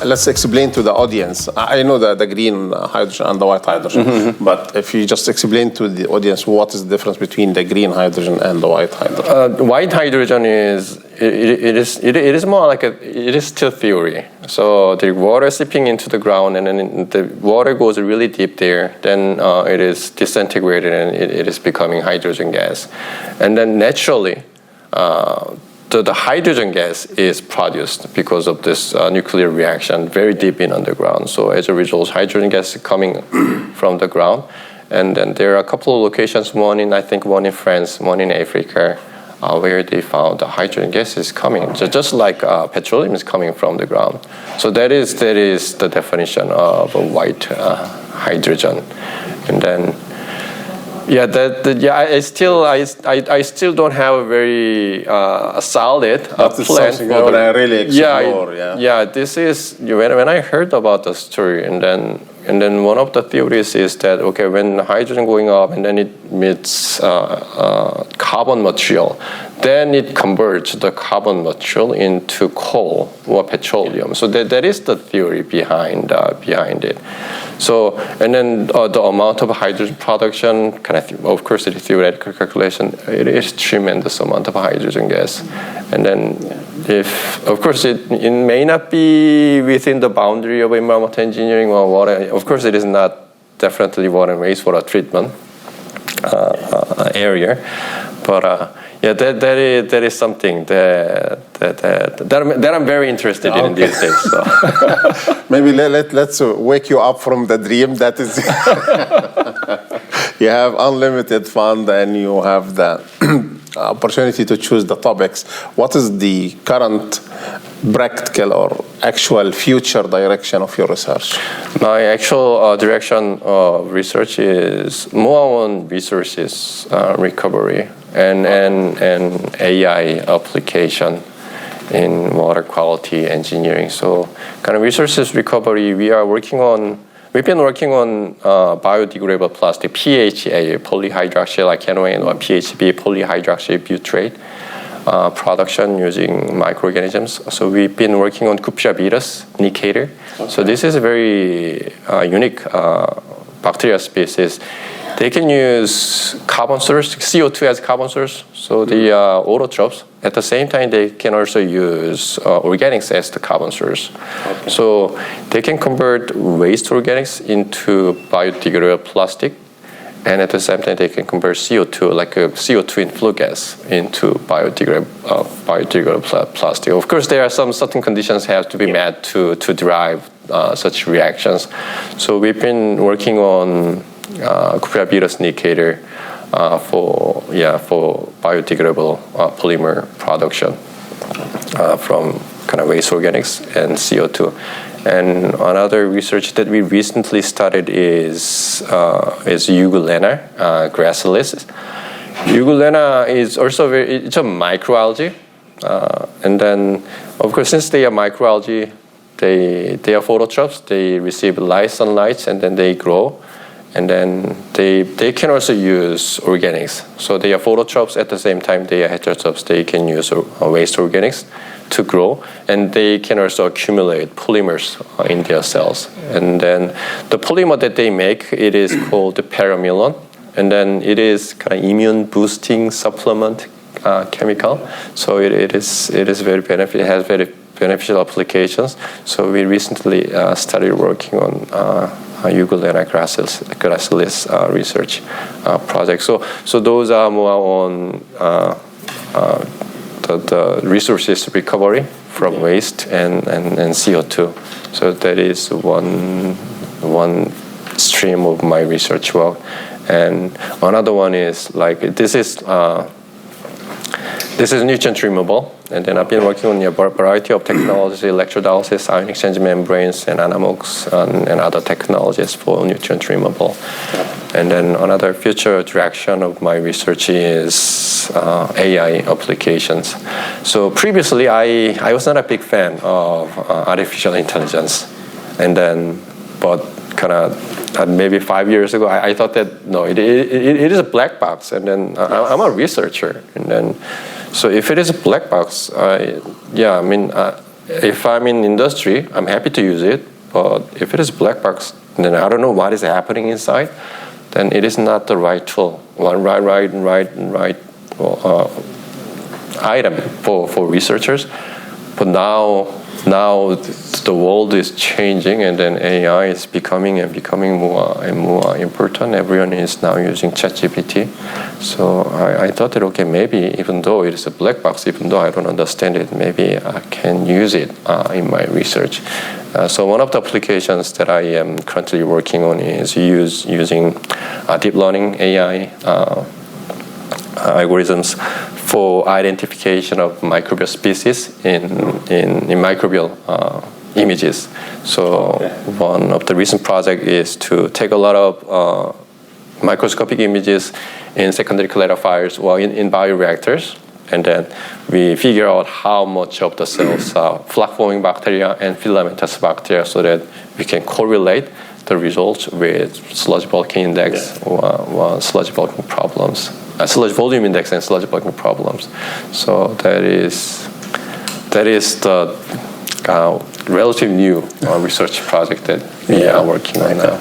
let's explain to the audience. I know the green hydrogen and the white hydrogen, but if you just explain to the audience what is the difference between the green hydrogen and the white hydrogen. White hydrogen it is more like it is still theory. So the water seeping into the ground, and then the water goes really deep there. Then it is disintegrated, and it is becoming hydrogen gas, and then naturally. The hydrogen gas is produced because of this nuclear reaction very deep in underground. So as a result, hydrogen gas is coming from the ground. And then there are a couple of locations, one in France, one in Africa, where they found the hydrogen gas is coming, just like petroleum is coming from the ground. So that is the definition of a white hydrogen. And then I still don't have a very solid plan for I really explore. This is when I heard about the story, and then one of the theories is that when hydrogen going up and then it meets carbon material, then it converts the carbon material into coal or petroleum. So that is the theory behind it. So and then the amount of hydrogen production, of course, it is theoretical calculation. It is tremendous amount of hydrogen gas, and then if of course it may not be within the boundary of environmental engineering or water. Of course, it is not definitely water and wastewater treatment area, but. That is something that I'm very interested in these days. So. Maybe let's wake you up from the dream. That is, you have unlimited fund and you have the opportunity to choose the topics. What is the current practical or actual future direction of your research? My actual direction of research is more on resources recovery and AI application in water quality engineering. So resources recovery, we've been working on biodegradable plastic, PHA, polyhydroxyalkanoate, or PHB, polyhydroxybutyrate, production using microorganisms. So we've been working on Cupiavirus nicator. Okay. So this is a very unique bacteria species. They can use carbon source, CO2 as carbon source, so the autotrophs. At the same time, they can also use organics as the carbon source. Okay. So they can convert waste organics into biodegradable plastic, and at the same time, they can convert CO2, like a CO2 in flue gas, into biodegradable plastic. Of course, there are some certain conditions have to be met to derive such reactions. So we've been working on Cupiavirus nicator for biodegradable polymer production from waste organics and CO2. And another research that we recently started is Euglena gracilis. Euglena is also it's a microalgae, and then of course since they are microalgae, they are phototrophs. They receive light sunlight and then they grow. And then they can also use organics. So they are phototrophs at the same time they are heterotrophs. They can use waste organics to grow, and they can also accumulate polymers in their cells. And then the polymer that they make, it is called the paramylon, and then it is immune boosting supplement chemical. So it is very beneficial. It has very beneficial applications. So we recently started working on Euglena gracilis research project. So those are more on the resources recovery from waste and CO2. So that is one stream of my research work. And another one is this is nutrient removal. And then I've been working on a variety of technologies, electrodialysis, ion exchange membranes, and anammox, and other technologies for nutrient removal. And then another future direction of my research is AI applications. So previously, I was not a big fan of artificial intelligence. And then, but maybe 5 years ago, I thought that, no, it is a black box. And then I'm a researcher. And then, so if it is a black box, if I'm in industry, I'm happy to use it. But if it is black box, then I don't know what is happening inside. Then it is not the right tool, right item for researchers. But now the world is changing, and then AI is becoming more and more important. Everyone is now using ChatGPT. So I thought that, okay, maybe even though it is a black box, even though I don't understand it, maybe I can use it in my research. So one of the applications that I am currently working on is using deep learning AI algorithms for identification of microbial species in microbial images. So one of the recent projects is to take a lot of microscopic images in secondary clarifiers or in bioreactors, and then we figure out how much of the cells are flock-forming bacteria and filamentous bacteria, so that we can correlate the results with sludge bulking index or sludge bulking problems. Sludge volume index and sludge bulking problems. So that is the relatively new research project that we are working on now.